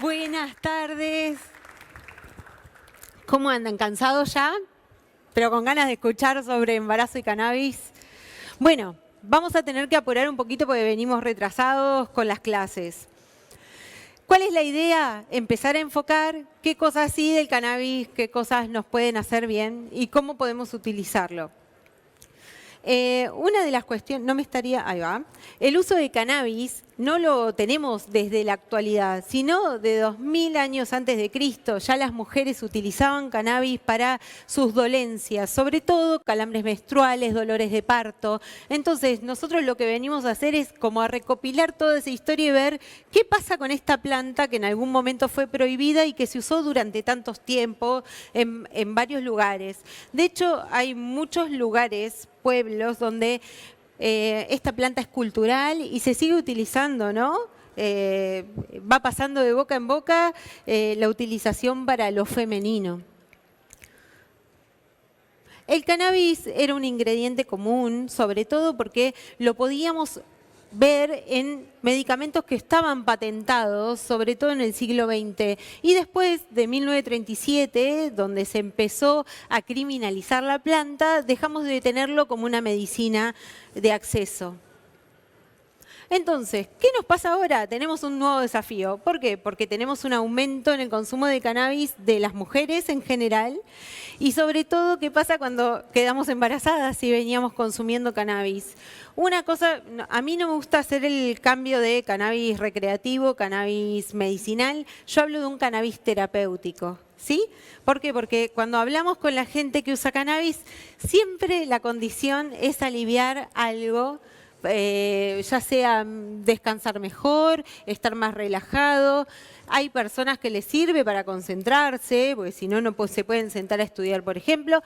Buenas tardes. ¿Cómo andan? ¿Cansados ya? ¿Pero con ganas de escuchar sobre embarazo y cannabis? Bueno, vamos a tener que apurar un poquito porque venimos retrasados con las clases. ¿Cuál es la idea? Empezar a enfocar qué cosas sí del cannabis, qué cosas nos pueden hacer bien y cómo podemos utilizarlo. Una de las cuestiones, no me estaría, ahí va, el uso de cannabis no lo tenemos desde la actualidad, sino de 2000 años antes de Cristo. Ya las mujeres utilizaban cannabis para sus dolencias, sobre todo calambres menstruales, dolores de parto. Entonces, nosotros lo que venimos a hacer es como a recopilar toda esa historia y ver qué pasa con esta planta que en algún momento fue prohibida y que se usó durante tantos tiempos en varios lugares. De hecho, hay muchos lugares, pueblos, donde esta planta es cultural y se sigue utilizando, ¿no? Va pasando de boca en boca la utilización para lo femenino. El cannabis era un ingrediente común, sobre todo porque lo podíamos ver en medicamentos que estaban patentados, sobre todo en el siglo XX. Y después de 1937, donde se empezó a criminalizar la planta, dejamos de tenerlo como una medicina de acceso. Entonces, ¿qué nos pasa ahora? Tenemos un nuevo desafío. ¿Por qué? Porque tenemos un aumento en el consumo de cannabis de las mujeres en general y sobre todo, ¿qué pasa cuando quedamos embarazadas y veníamos consumiendo cannabis? Una cosa, a mí no me gusta hacer el cambio de cannabis recreativo, cannabis medicinal. Yo hablo de un cannabis terapéutico. ¿Sí? ¿Por qué? Porque cuando hablamos con la gente que usa cannabis, siempre la condición es aliviar algo, ya sea descansar mejor, estar más relajado. Hay personas que les sirve para concentrarse, porque si no, no se pueden sentar a estudiar, por ejemplo.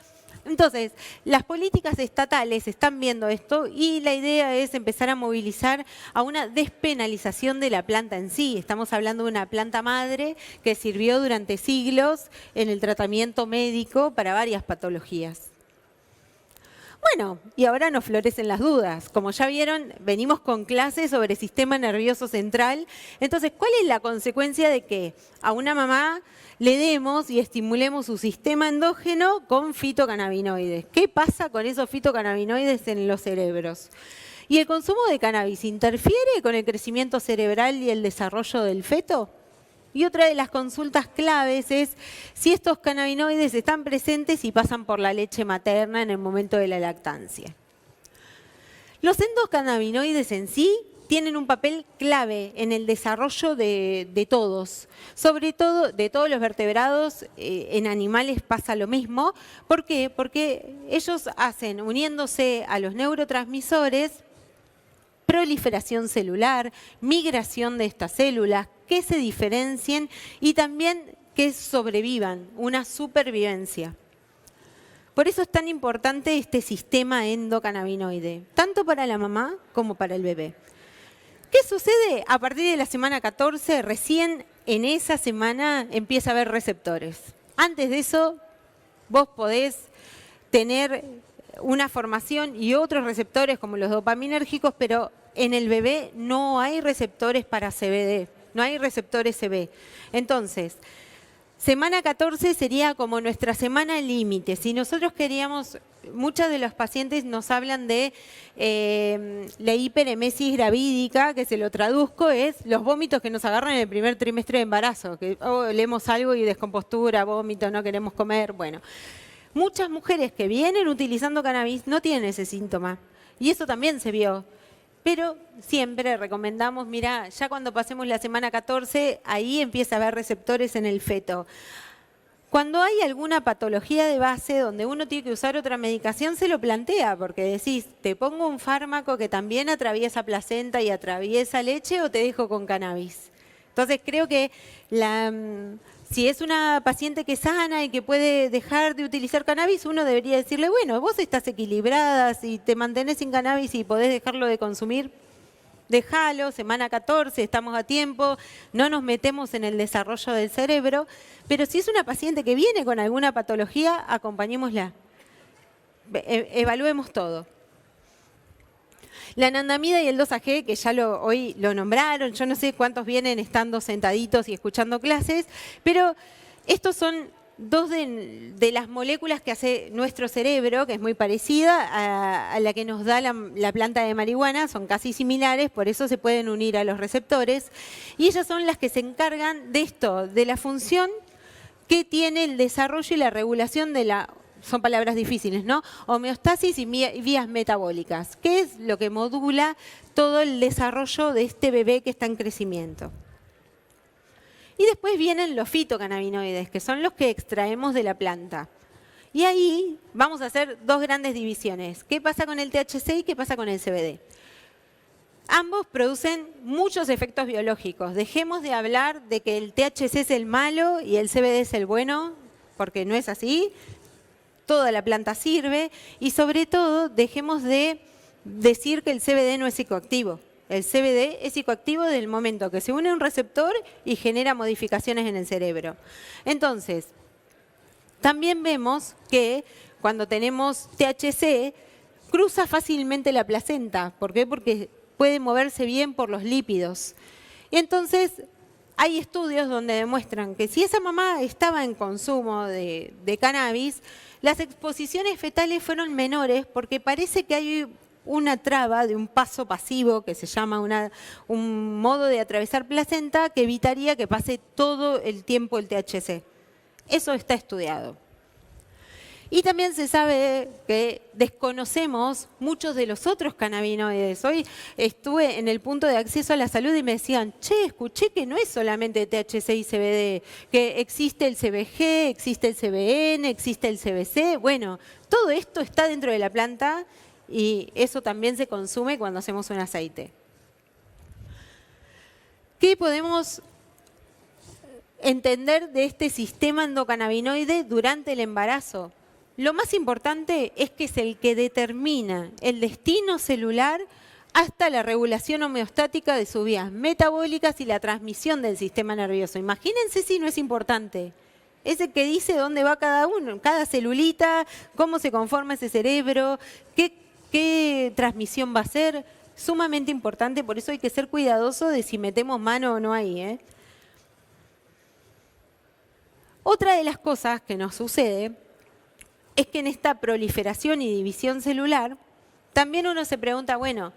Entonces, las políticas estatales están viendo esto y la idea es empezar a movilizar a una despenalización de la planta en sí. Estamos hablando de una planta madre que sirvió durante siglos en el tratamiento médico para varias patologías. Bueno, y ahora nos florecen las dudas. Como ya vieron, venimos con clases sobre sistema nervioso central. Entonces, ¿cuál es la consecuencia de que a una mamá le demos y estimulemos su sistema endógeno con fitocannabinoides? ¿Qué pasa con esos fitocannabinoides en los cerebros? ¿Y el consumo de cannabis interfiere con el crecimiento cerebral y el desarrollo del feto? Y otra de las consultas claves es si estos cannabinoides están presentes y pasan por la leche materna en el momento de la lactancia. Los endocannabinoides en sí tienen un papel clave en el desarrollo de todos, sobre todo de todos los vertebrados. En animales pasa lo mismo. ¿Por qué? Porque ellos hacen, uniéndose a los neurotransmisores, proliferación celular, migración de estas células, que se diferencien y también que sobrevivan, una supervivencia. Por eso es tan importante este sistema endocannabinoide, tanto para la mamá como para el bebé. ¿Qué sucede? A partir de la semana 14, recién en esa semana empieza a haber receptores. Antes de eso, vos podés tener una formación y otros receptores como los dopaminérgicos, pero en el bebé no hay receptores para CBD, no hay receptores CB. Entonces, semana 14 sería como nuestra semana límite. Si nosotros queríamos, muchos de los pacientes nos hablan de la hiperemesis gravídica, que se lo traduzco, es los vómitos que nos agarran en el primer trimestre de embarazo, que leemos algo y descompostura, vómito, no queremos comer, bueno. Muchas mujeres que vienen utilizando cannabis no tienen ese síntoma y eso también se vio. Pero siempre recomendamos, mira, ya cuando pasemos la semana 14, ahí empieza a haber receptores en el feto. Cuando hay alguna patología de base donde uno tiene que usar otra medicación, se lo plantea, porque decís, ¿te pongo un fármaco que también atraviesa placenta y atraviesa leche o te dejo con cannabis? Entonces creo que si es una paciente que es sana y que puede dejar de utilizar cannabis, uno debería decirle, bueno, vos estás equilibrada, si te mantenés sin cannabis y podés dejarlo de consumir, déjalo, semana 14, estamos a tiempo, no nos metemos en el desarrollo del cerebro, pero si es una paciente que viene con alguna patología, acompañémosla, evaluemos todo. La anandamida y el 2-AG, que ya hoy lo nombraron, yo no sé cuántos vienen estando sentaditos y escuchando clases, pero estos son dos de las moléculas que hace nuestro cerebro, que es muy parecida a la que nos da la planta de marihuana, son casi similares, por eso se pueden unir a los receptores, y ellas son las que se encargan de esto, de la función que tiene el desarrollo y la regulación de son palabras difíciles, ¿no? Homeostasis y vías metabólicas, que es lo que modula todo el desarrollo de este bebé que está en crecimiento. Y después vienen los fitocannabinoides, que son los que extraemos de la planta. Y ahí vamos a hacer dos grandes divisiones. ¿Qué pasa con el THC y qué pasa con el CBD? Ambos producen muchos efectos biológicos. Dejemos de hablar de que el THC es el malo y el CBD es el bueno, porque no es así. Toda la planta sirve y sobre todo dejemos de decir que el CBD no es psicoactivo. El CBD es psicoactivo desde el momento que se une a un receptor y genera modificaciones en el cerebro. Entonces, también vemos que cuando tenemos THC, cruza fácilmente la placenta. ¿Por qué? Porque puede moverse bien por los lípidos. Y entonces, hay estudios donde demuestran que si esa mamá estaba en consumo de cannabis, las exposiciones fetales fueron menores porque parece que hay una traba de un paso pasivo que se llama un modo de atravesar placenta que evitaría que pase todo el tiempo el THC. Eso está estudiado. Y también se sabe que desconocemos muchos de los otros cannabinoides. Hoy estuve en el punto de acceso a la salud y me decían, che, escuché que no es solamente THC y CBD, que existe el CBG, existe el CBN, existe el CBC. Bueno, todo esto está dentro de la planta y eso también se consume cuando hacemos un aceite. ¿Qué podemos entender de este sistema endocannabinoide durante el embarazo? Lo más importante es que es el que determina el destino celular hasta la regulación homeostática de sus vías metabólicas y la transmisión del sistema nervioso. Imagínense si no es importante. Es el que dice dónde va cada uno, cada celulita, cómo se conforma ese cerebro, qué transmisión va a ser. Sumamente importante, por eso hay que ser cuidadoso de si metemos mano o no ahí. Otra de las cosas que nos sucede es que en esta proliferación y división celular, también uno se pregunta, bueno,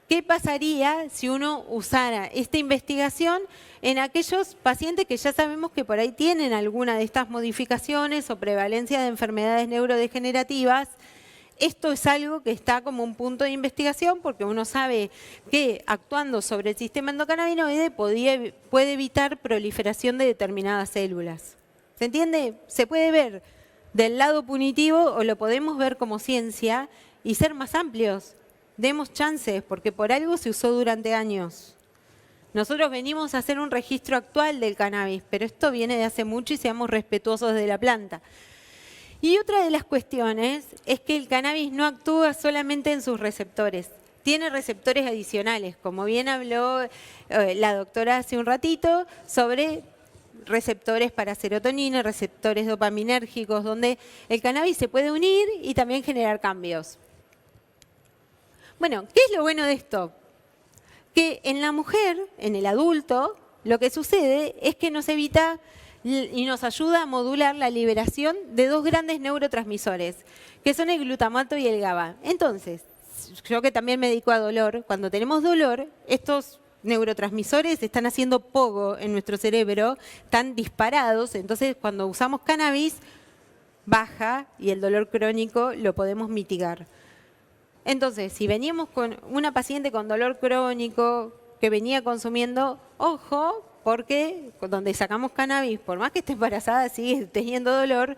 ¿qué pasaría si uno usara esta investigación en aquellos pacientes que ya sabemos que por ahí tienen alguna de estas modificaciones o prevalencia de enfermedades neurodegenerativas? Esto es algo que está como un punto de investigación porque uno sabe que actuando sobre el sistema endocannabinoide puede evitar proliferación de determinadas células. ¿Se entiende? Se puede ver del lado punitivo o lo podemos ver como ciencia y ser más amplios. Demos chances, porque por algo se usó durante años. Nosotros venimos a hacer un registro actual del cannabis, pero esto viene de hace mucho y seamos respetuosos de la planta. Y otra de las cuestiones es que el cannabis no actúa solamente en sus receptores. Tiene receptores adicionales, como bien habló la doctora hace un ratito, sobre receptores para serotonina, receptores dopaminérgicos, donde el cannabis se puede unir y también generar cambios. Bueno, ¿qué es lo bueno de esto? Que en la mujer, en el adulto, lo que sucede es que nos evita y nos ayuda a modular la liberación de dos grandes neurotransmisores, que son el glutamato y el GABA. Entonces, yo que también me dedico a dolor, cuando tenemos dolor, estos neurotransmisores están haciendo pogo en nuestro cerebro, están disparados, entonces cuando usamos cannabis baja y el dolor crónico lo podemos mitigar. Entonces, si veníamos con una paciente con dolor crónico que venía consumiendo, ojo, porque donde sacamos cannabis, por más que esté embarazada, sigue teniendo dolor,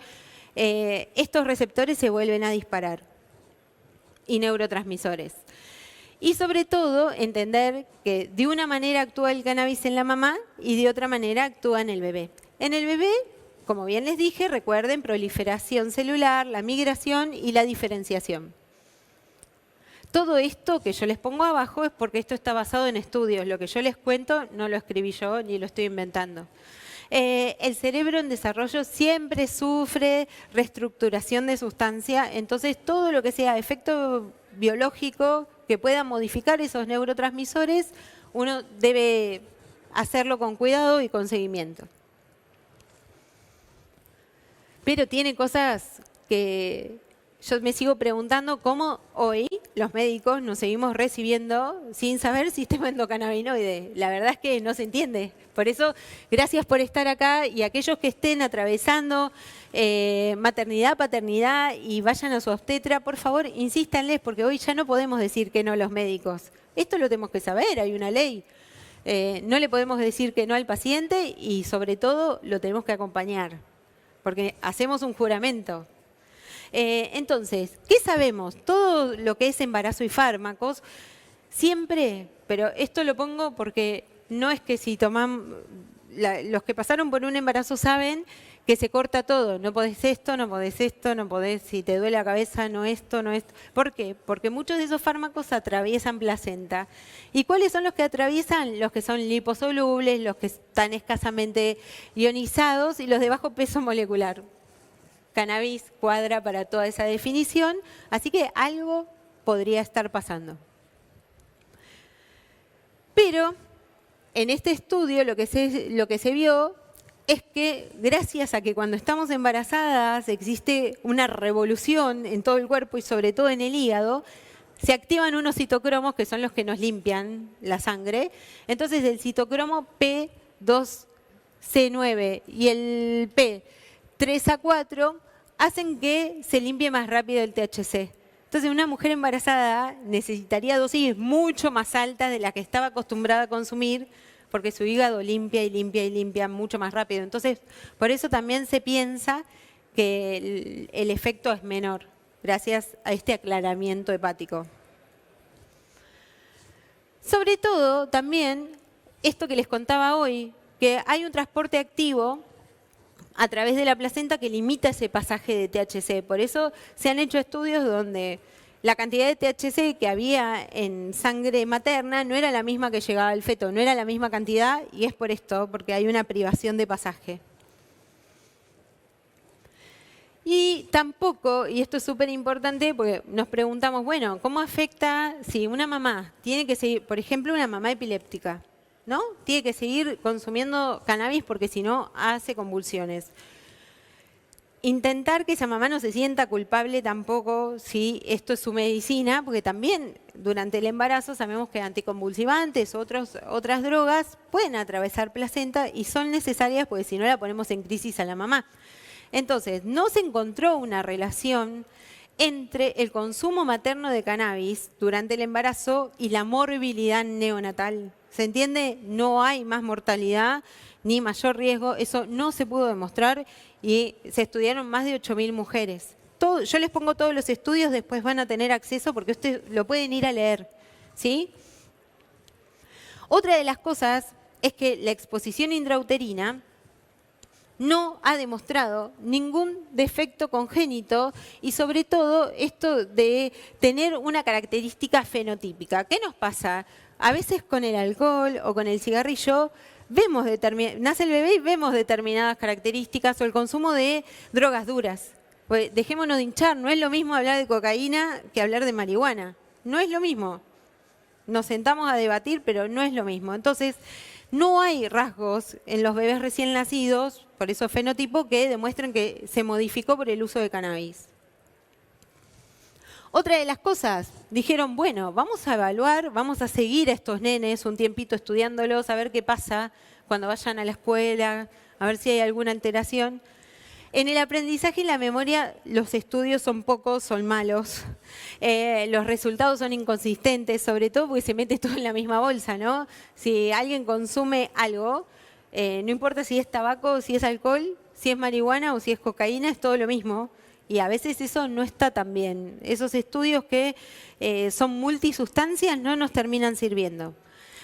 estos receptores se vuelven a disparar y neurotransmisores. Y sobre todo, entender que de una manera actúa el cannabis en la mamá y de otra manera actúa en el bebé. En el bebé, como bien les dije, recuerden proliferación celular, la migración y la diferenciación. Todo esto que yo les pongo abajo es porque esto está basado en estudios. Lo que yo les cuento no lo escribí yo ni lo estoy inventando. El cerebro en desarrollo siempre sufre reestructuración de sustancia, entonces todo lo que sea efecto biológico que pueda modificar esos neurotransmisores, uno debe hacerlo con cuidado y con seguimiento. Pero tiene cosas que yo me sigo preguntando cómo hoy los médicos nos seguimos recibiendo sin saber sistema endocannabinoide. La verdad es que no se entiende. Por eso, gracias por estar acá y aquellos que estén atravesando maternidad, paternidad y vayan a su obstetra, por favor, insístanles, porque hoy ya no podemos decir que no a los médicos. Esto lo tenemos que saber, hay una ley. No le podemos decir que no al paciente y sobre todo lo tenemos que acompañar, porque hacemos un juramento. Entonces, ¿qué sabemos? Todo lo que es embarazo y fármacos, siempre, pero esto lo pongo porque no es que si toman, los que pasaron por un embarazo saben que se corta todo, no podés esto, no podés esto, no podés, si te duele la cabeza, no esto, no esto. ¿Por qué? Porque muchos de esos fármacos atraviesan placenta. ¿Y cuáles son los que atraviesan? Los que son liposolubles, los que están escasamente ionizados y los de bajo peso molecular. Cannabis cuadra para toda esa definición, así que algo podría estar pasando. Pero en este estudio lo que se vio es que gracias a que cuando estamos embarazadas existe una revolución en todo el cuerpo y sobre todo en el hígado, se activan unos citocromos que son los que nos limpian la sangre. Entonces el citocromo P2C9 y el P3A4 hacen que se limpie más rápido el THC. Entonces una mujer embarazada necesitaría dosis mucho más altas de las que estaba acostumbrada a consumir porque su hígado limpia y limpia y limpia mucho más rápido. Entonces, por eso también se piensa que el efecto es menor, gracias a este aclaramiento hepático. Sobre todo, también, esto que les contaba hoy, que hay un transporte activo a través de la placenta que limita ese pasaje de THC. Por eso se han hecho estudios donde la cantidad de THC que había en sangre materna no era la misma que llegaba al feto, no era la misma cantidad y es por esto, porque hay una privación de pasaje. Y tampoco, y esto es súper importante porque nos preguntamos, bueno, ¿cómo afecta si una mamá tiene que seguir, por ejemplo, una mamá epiléptica, ¿no? Tiene que seguir consumiendo cannabis porque si no hace convulsiones. Intentar que esa mamá no se sienta culpable tampoco si esto es su medicina, porque también durante el embarazo sabemos que anticonvulsivantes, otras drogas pueden atravesar placenta y son necesarias porque si no la ponemos en crisis a la mamá. Entonces, no se encontró una relación entre el consumo materno de cannabis durante el embarazo y la morbilidad neonatal. ¿Se entiende? No hay más mortalidad ni mayor riesgo, eso no se pudo demostrar y se estudiaron más de 8.000 mujeres. Yo les pongo todos los estudios, después van a tener acceso porque ustedes lo pueden ir a leer, ¿sí? Otra de las cosas es que la exposición intrauterina no ha demostrado ningún defecto congénito y sobre todo esto de tener una característica fenotípica. ¿Qué nos pasa? A veces con el alcohol o con el cigarrillo nace el bebé y vemos determinadas características o el consumo de drogas duras. Pues dejémonos de hinchar, no es lo mismo hablar de cocaína que hablar de marihuana. No es lo mismo. Nos sentamos a debatir, pero no es lo mismo. Entonces, no hay rasgos en los bebés recién nacidos, por eso fenotipo, que demuestran que se modificó por el uso de cannabis. Otra de las cosas, dijeron, bueno, vamos a evaluar, vamos a seguir a estos nenes un tiempito estudiándolos, a ver qué pasa cuando vayan a la escuela, a ver si hay alguna alteración. En el aprendizaje y la memoria los estudios son pocos, son malos. Los resultados son inconsistentes, sobre todo porque se mete todo en la misma bolsa, ¿no? Si alguien consume algo, no importa si es tabaco, si es alcohol, si es marihuana o si es cocaína, es todo lo mismo. Y a veces eso no está tan bien. Esos estudios que son multisustancias no nos terminan sirviendo.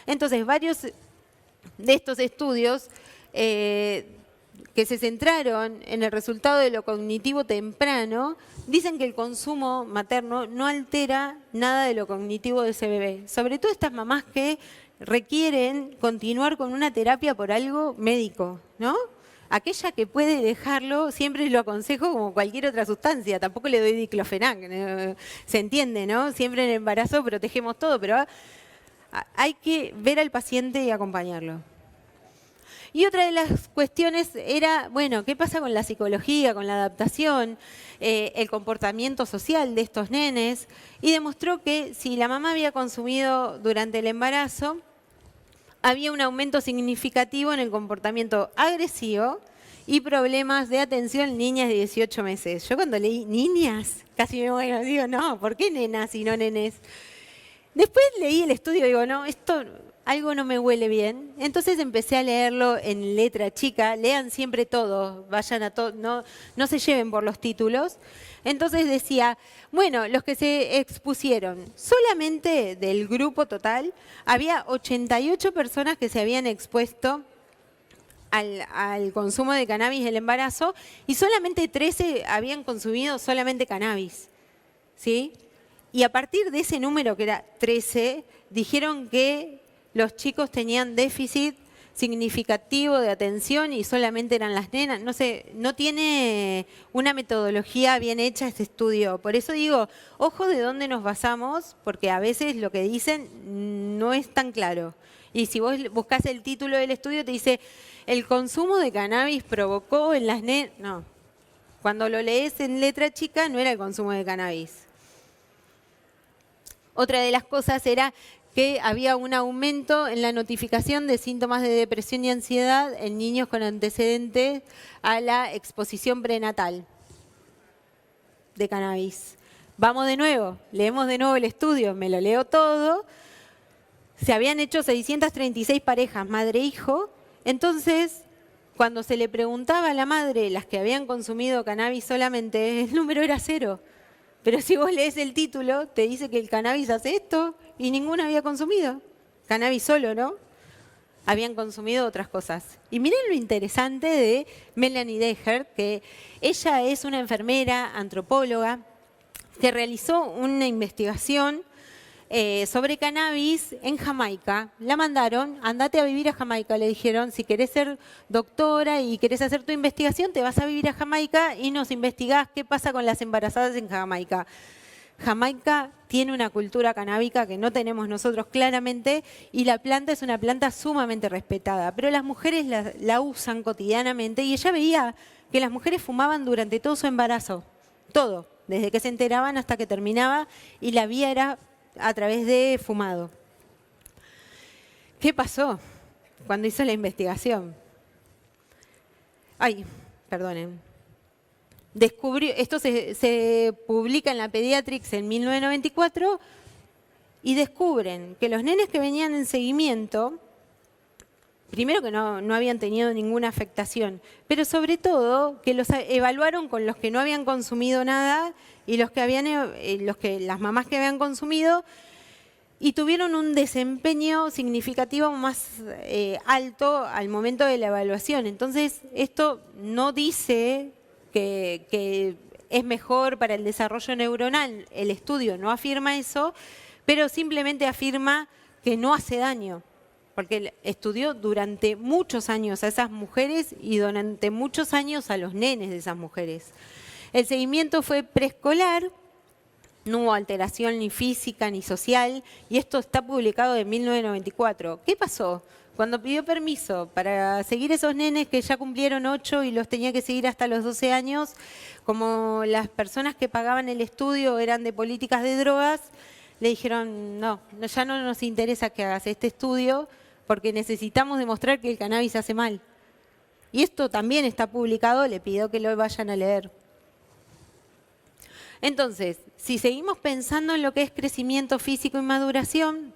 Entonces, varios de estos estudios que se centraron en el resultado de lo cognitivo temprano, dicen que el consumo materno no altera nada de lo cognitivo de ese bebé. Sobre todo estas mamás que requieren continuar con una terapia por algo médico, ¿no? Aquella que puede dejarlo, siempre lo aconsejo como cualquier otra sustancia. Tampoco le doy diclofenac, ¿no? Se entiende, ¿no? Siempre en el embarazo protegemos todo, pero hay que ver al paciente y acompañarlo. Y otra de las cuestiones era, bueno, ¿qué pasa con la psicología, con la adaptación, el comportamiento social de estos nenes? Y demostró que si la mamá había consumido durante el embarazo, había un aumento significativo en el comportamiento agresivo y problemas de atención en niñas de 18 meses. Yo cuando leí niñas, casi me muero, digo, no, ¿por qué nenas y no nenes? Después leí el estudio y digo, no, esto algo no me huele bien. Entonces empecé a leerlo en letra chica. Lean siempre todo, vayan a todo, no se lleven por los títulos. Entonces decía, bueno, los que se expusieron, solamente del grupo total, había 88 personas que se habían expuesto al consumo de cannabis del embarazo y solamente 13 habían consumido solamente cannabis, ¿sí? Y a partir de ese número, que era 13, dijeron que los chicos tenían déficit significativo de atención y solamente eran las nenas. No sé, no tiene una metodología bien hecha este estudio. Por eso digo, ojo de dónde nos basamos, porque a veces lo que dicen no es tan claro. Y si vos buscás el título del estudio, te dice, el consumo de cannabis provocó en las nenas... No, cuando lo lees en letra chica no era el consumo de cannabis. Otra de las cosas era que había un aumento en la notificación de síntomas de depresión y ansiedad en niños con antecedentes a la exposición prenatal de cannabis. Vamos de nuevo, leemos de nuevo el estudio, me lo leo todo. Se habían hecho 636 parejas, madre-hijo. Entonces, cuando se le preguntaba a la madre, las que habían consumido cannabis solamente, el número era 0. Pero si vos lees el título, te dice que el cannabis hace esto y ninguna había consumido. Cannabis solo, ¿no? Habían consumido otras cosas. Y miren lo interesante de Melanie Deher, que ella es una enfermera, antropóloga, que realizó una investigación sobre cannabis en Jamaica. La mandaron, andate a vivir a Jamaica, le dijeron, si querés ser doctora y querés hacer tu investigación, te vas a vivir a Jamaica y nos investigás qué pasa con las embarazadas en Jamaica. Jamaica tiene una cultura canábica que no tenemos nosotros claramente y la planta es una planta sumamente respetada, pero las mujeres la usan cotidianamente y ella veía que las mujeres fumaban durante todo su embarazo, todo, desde que se enteraban hasta que terminaba y la vía era a través de fumado. ¿Qué pasó cuando hizo la investigación? Ay, perdonen. Descubrió, esto se publica en la Pediatrics en 1994 y descubren que los nenes que venían en seguimiento, primero que no habían tenido ninguna afectación, pero sobre todo que los evaluaron con los que no habían consumido nada y las mamás que habían consumido y tuvieron un desempeño significativo más alto al momento de la evaluación. Entonces, esto no dice que es mejor para el desarrollo neuronal, el estudio no afirma eso, pero simplemente afirma que no hace daño, porque estudió durante muchos años a esas mujeres y durante muchos años a los nenes de esas mujeres. El seguimiento fue preescolar, no hubo alteración ni física ni social, y esto está publicado en 1994. ¿Qué pasó? Cuando pidió permiso para seguir esos nenes que ya cumplieron 8 y los tenía que seguir hasta los 12 años, como las personas que pagaban el estudio eran de políticas de drogas, le dijeron, no, ya no nos interesa que hagas este estudio porque necesitamos demostrar que el cannabis hace mal. Y esto también está publicado, le pido que lo vayan a leer. Entonces, si seguimos pensando en lo que es crecimiento físico y maduración,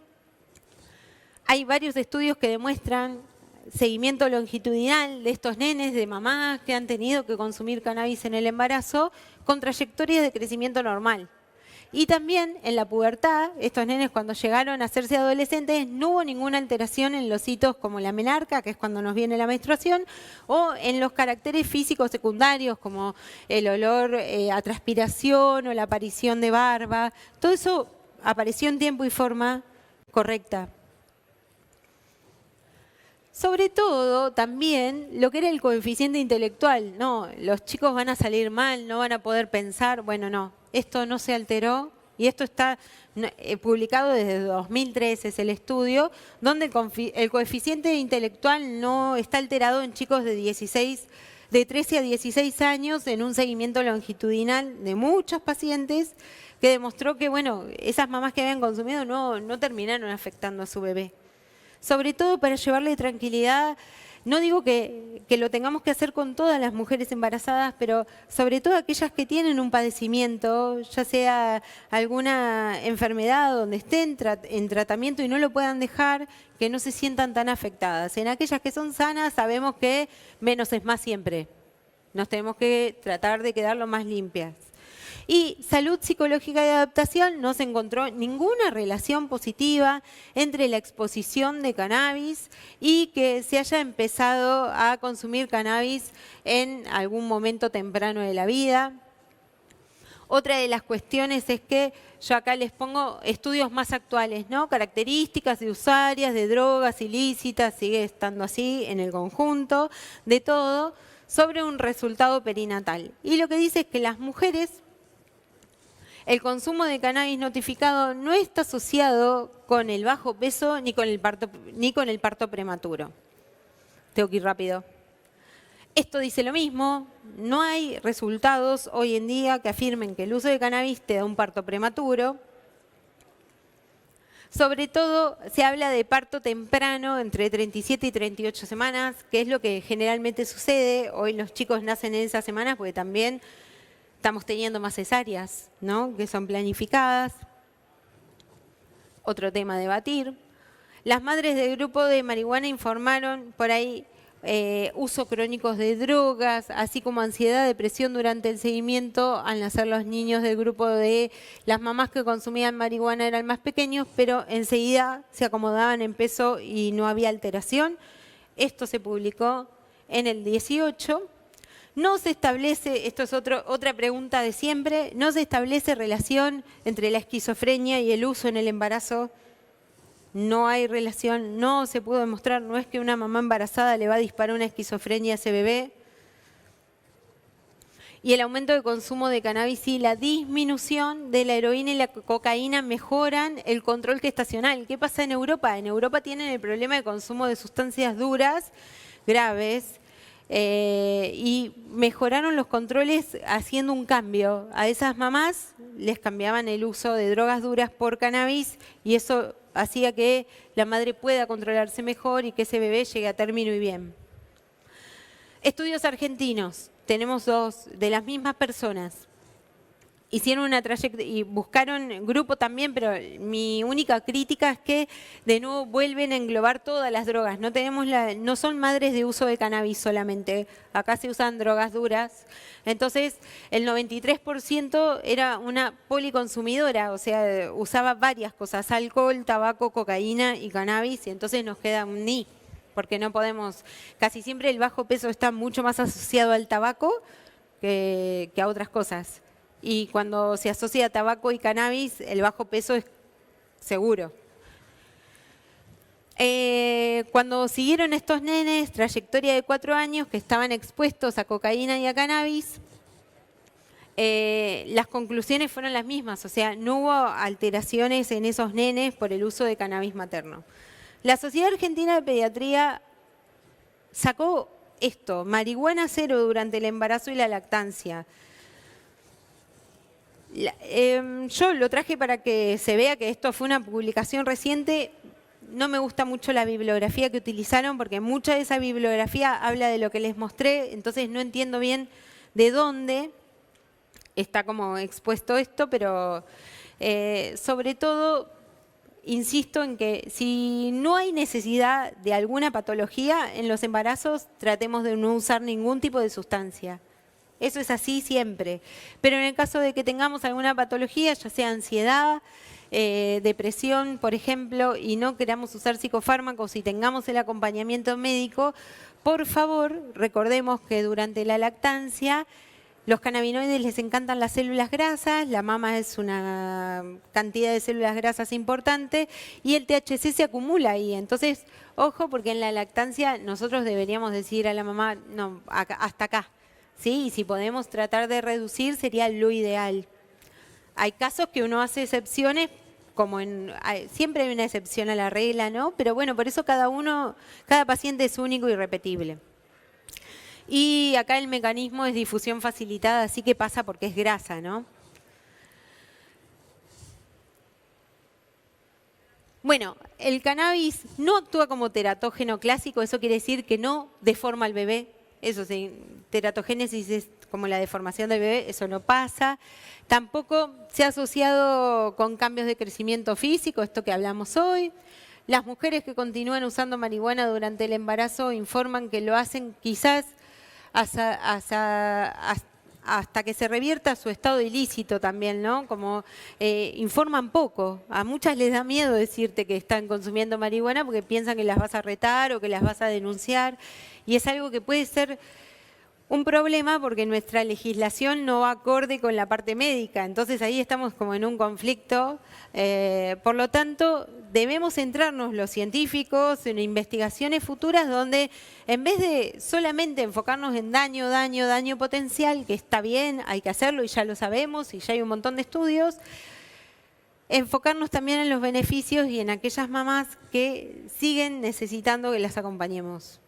hay varios estudios que demuestran seguimiento longitudinal de estos nenes, de mamás que han tenido que consumir cannabis en el embarazo, con trayectorias de crecimiento normal. Y también en la pubertad, estos nenes cuando llegaron a hacerse adolescentes no hubo ninguna alteración en los hitos como la menarca, que es cuando nos viene la menstruación, o en los caracteres físicos secundarios como el olor a transpiración o la aparición de barba. Todo eso apareció en tiempo y forma correcta. Sobre todo, también, lo que era el coeficiente intelectual. No, los chicos van a salir mal, no van a poder pensar. Bueno, no, esto no se alteró y esto está publicado desde 2013, es el estudio, donde el coeficiente intelectual no está alterado en chicos de 13 a 16 años en un seguimiento longitudinal de muchos pacientes que demostró que, bueno, esas mamás que habían consumido no terminaron afectando a su bebé. Sobre todo para llevarle tranquilidad, no digo que lo tengamos que hacer con todas las mujeres embarazadas, pero sobre todo aquellas que tienen un padecimiento, ya sea alguna enfermedad donde estén en tratamiento y no lo puedan dejar, que no se sientan tan afectadas. En aquellas que son sanas sabemos que menos es más siempre. Nos tenemos que tratar de quedar lo más limpias. Y salud psicológica y adaptación, no se encontró ninguna relación positiva entre la exposición de cannabis y que se haya empezado a consumir cannabis en algún momento temprano de la vida. Otra de las cuestiones es que yo acá les pongo estudios más actuales, ¿no? Características de usuarias, de drogas ilícitas, sigue estando así en el conjunto, de todo, sobre un resultado perinatal. Y lo que dice es que las mujeres, el consumo de cannabis notificado no está asociado con el bajo peso ni con el parto prematuro. Tengo que ir rápido. Esto dice lo mismo, no hay resultados hoy en día que afirmen que el uso de cannabis te da un parto prematuro. Sobre todo se habla de parto temprano entre 37 y 38 semanas, que es lo que generalmente sucede. Hoy los chicos nacen en esas semanas porque también estamos teniendo más cesáreas, ¿no? Que son planificadas. Otro tema a debatir. Las madres del grupo de marihuana informaron por ahí uso crónicos de drogas, así como ansiedad, depresión durante el seguimiento al nacer los niños del grupo de las mamás que consumían marihuana eran más pequeños, pero enseguida se acomodaban en peso y no había alteración. Esto se publicó en el 18. No se establece, esto es otra pregunta de siempre, no se establece relación entre la esquizofrenia y el uso en el embarazo. No hay relación, no se pudo demostrar, no es que una mamá embarazada le va a disparar una esquizofrenia a ese bebé. Y el aumento de consumo de cannabis y la disminución de la heroína y la cocaína mejoran el control gestacional. ¿Qué pasa en Europa? En Europa tienen el problema de consumo de sustancias duras, graves, y mejoraron los controles haciendo un cambio. A esas mamás les cambiaban el uso de drogas duras por cannabis y eso hacía que la madre pueda controlarse mejor y que ese bebé llegue a término y bien. Estudios argentinos, tenemos dos de las mismas personas. Hicieron una trayectoria y buscaron grupo también, pero mi única crítica es que de nuevo vuelven a englobar todas las drogas. No son madres de uso de cannabis solamente, acá se usan drogas duras. Entonces, el 93% era una policonsumidora, o sea, usaba varias cosas, alcohol, tabaco, cocaína y cannabis, y entonces nos queda un ni, porque no podemos, casi siempre el bajo peso está mucho más asociado al tabaco que a otras cosas. Y cuando se asocia tabaco y cannabis, el bajo peso es seguro. Cuando siguieron estos nenes, trayectoria de 4 años que estaban expuestos a cocaína y a cannabis, las conclusiones fueron las mismas, o sea, no hubo alteraciones en esos nenes por el uso de cannabis materno. La Sociedad Argentina de Pediatría sacó esto, marihuana cero durante el embarazo y la lactancia. Yo lo traje para que se vea que esto fue una publicación reciente. No me gusta mucho la bibliografía que utilizaron porque mucha de esa bibliografía habla de lo que les mostré, entonces no entiendo bien de dónde está como expuesto esto, pero sobre todo insisto en que si no hay necesidad de alguna patología en los embarazos, tratemos de no usar ningún tipo de sustancia. Eso es así siempre. Pero en el caso de que tengamos alguna patología, ya sea ansiedad, depresión, por ejemplo, y no queramos usar psicofármacos y tengamos el acompañamiento médico, por favor, recordemos que durante la lactancia Los cannabinoides les encantan las células grasas, la mama es una cantidad de células grasas importante y el THC se acumula ahí. Entonces, ojo, porque en la lactancia nosotros deberíamos decir a la mamá, no, hasta acá, ¿sí? Y si podemos tratar de reducir sería lo ideal. Hay casos que uno hace excepciones, siempre hay una excepción a la regla, ¿no? Pero bueno, por eso cada paciente es único y irrepetible. Y acá el mecanismo es difusión facilitada, así que pasa porque es grasa, ¿no? Bueno, el cannabis no actúa como teratógeno clásico, eso quiere decir que no deforma al bebé. Eso sí, teratogénesis es como la deformación del bebé, eso no pasa. Tampoco se ha asociado con cambios de crecimiento físico, esto que hablamos hoy. Las mujeres que continúan usando marihuana durante el embarazo informan que lo hacen quizás hasta que se revierta su estado ilícito también, ¿no? Como informan poco. A muchas les da miedo decirte que están consumiendo marihuana porque piensan que las vas a retar o que las vas a denunciar. Y es algo que puede ser un problema porque nuestra legislación no va acorde con la parte médica. Entonces ahí estamos como en un conflicto. Por lo tanto, debemos centrarnos los científicos en investigaciones futuras donde en vez de solamente enfocarnos en daño potencial, que está bien, hay que hacerlo y ya lo sabemos y ya hay un montón de estudios, enfocarnos también en los beneficios y en aquellas mamás que siguen necesitando que las acompañemos.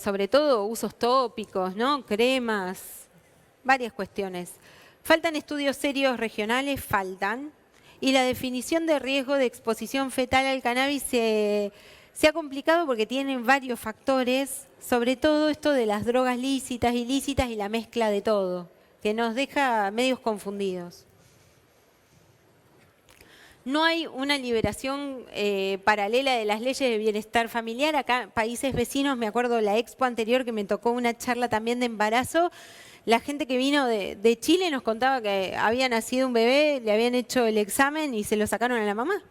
Sobre todo usos tópicos, ¿no? Cremas, varias cuestiones. ¿Faltan estudios serios regionales? Faltan. Y la definición de riesgo de exposición fetal al cannabis se ha complicado porque tienen varios factores, sobre todo esto de las drogas lícitas, ilícitas y la mezcla de todo, que nos deja medios confundidos. No hay una liberación paralela de las leyes de bienestar familiar. Acá, países vecinos, me acuerdo la expo anterior que me tocó una charla también de embarazo. La gente que vino de Chile nos contaba que había nacido un bebé, le habían hecho el examen y se lo sacaron a la mamá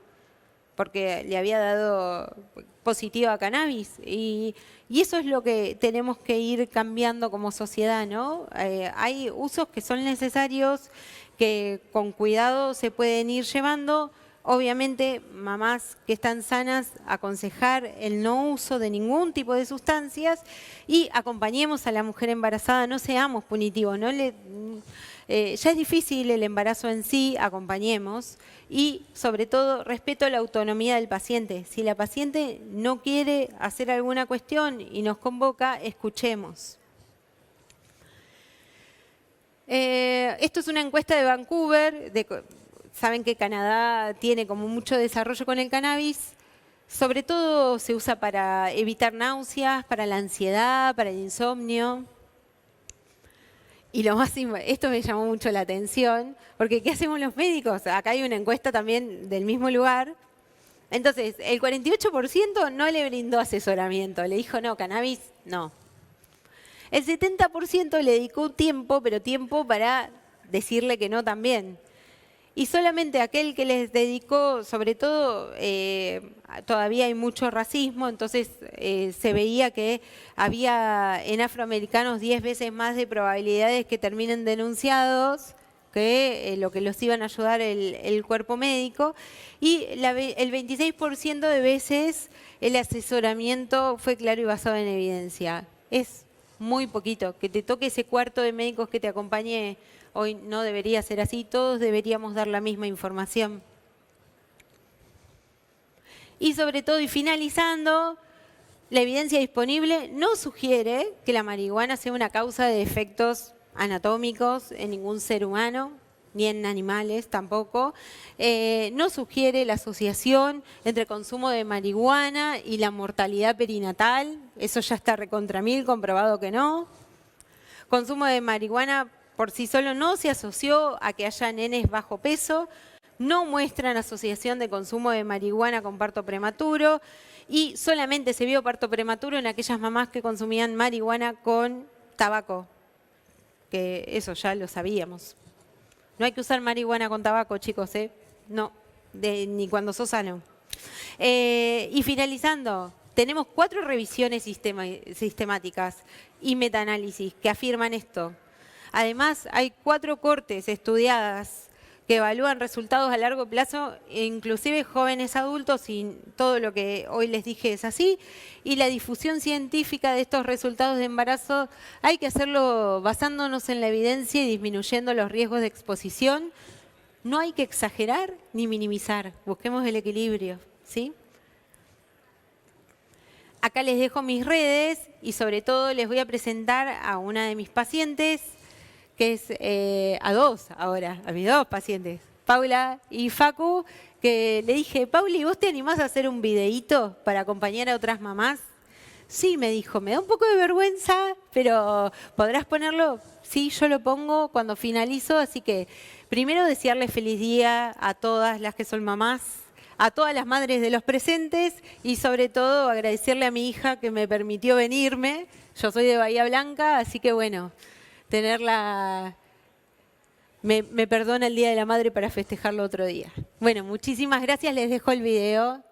porque le había dado positivo a cannabis. Y eso es lo que tenemos que ir cambiando como sociedad, ¿no? Hay usos que son necesarios, que con cuidado se pueden ir llevando. Obviamente, mamás que están sanas, aconsejar el no uso de ningún tipo de sustancias y acompañemos a la mujer embarazada, no seamos punitivos, ya es difícil el embarazo en sí, acompañemos y sobre todo respeto a la autonomía del paciente. Si la paciente no quiere hacer alguna cuestión y nos convoca, escuchemos. Esto es una encuesta de Vancouver, saben que Canadá tiene como mucho desarrollo con el cannabis, sobre todo se usa para evitar náuseas, para la ansiedad, para el insomnio. Y esto me llamó mucho la atención, porque ¿qué hacemos los médicos? Acá hay una encuesta también del mismo lugar. Entonces, el 48% no le brindó asesoramiento, le dijo no, cannabis no. El 70% le dedicó tiempo, pero tiempo para decirle que no también. Y solamente aquel que les dedicó, sobre todo, todavía hay mucho racismo, entonces se veía que había en afroamericanos 10 veces más de probabilidades que terminen denunciados que lo que los iban a ayudar el cuerpo médico. Y el 26% de veces el asesoramiento fue claro y basado en evidencia. Es muy poquito. Que te toque ese cuarto de médicos que te acompañe hoy no debería ser así, todos deberíamos dar la misma información. Y sobre todo, y finalizando, la evidencia disponible no sugiere que la marihuana sea una causa de efectos anatómicos en ningún ser humano, ni en animales tampoco. No sugiere la asociación entre consumo de marihuana y la mortalidad perinatal, eso ya está recontra mil, comprobado que no. Consumo de marihuana por sí solo no se asoció a que haya nenes bajo peso, no muestran asociación de consumo de marihuana con parto prematuro y solamente se vio parto prematuro en aquellas mamás que consumían marihuana con tabaco, que eso ya lo sabíamos. No hay que usar marihuana con tabaco, chicos, ¿eh? No, ni cuando sos sano. Y finalizando, tenemos 4 revisiones sistemáticas y metaanálisis que afirman esto. Además, hay 4 cortes estudiadas que evalúan resultados a largo plazo, inclusive jóvenes adultos, y todo lo que hoy les dije es así. Y la difusión científica de estos resultados de embarazo hay que hacerlo basándonos en la evidencia y disminuyendo los riesgos de exposición. No hay que exagerar ni minimizar, busquemos el equilibrio, ¿sí? Acá les dejo mis redes y sobre todo les voy a presentar a una de mis pacientes, que es a mis 2 pacientes, Paula y Facu, que le dije, Pauli, ¿vos te animás a hacer un videíto para acompañar a otras mamás? Sí, me dijo, me da un poco de vergüenza, pero ¿podrás ponerlo? Sí, yo lo pongo cuando finalizo, así que primero desearles feliz día a todas las que son mamás, a todas las madres de los presentes y sobre todo agradecerle a mi hija que me permitió venirme. Yo soy de Bahía Blanca, así que bueno, tenerla, me perdona el Día de la Madre para festejarlo otro día. Bueno, muchísimas gracias, les dejo el video.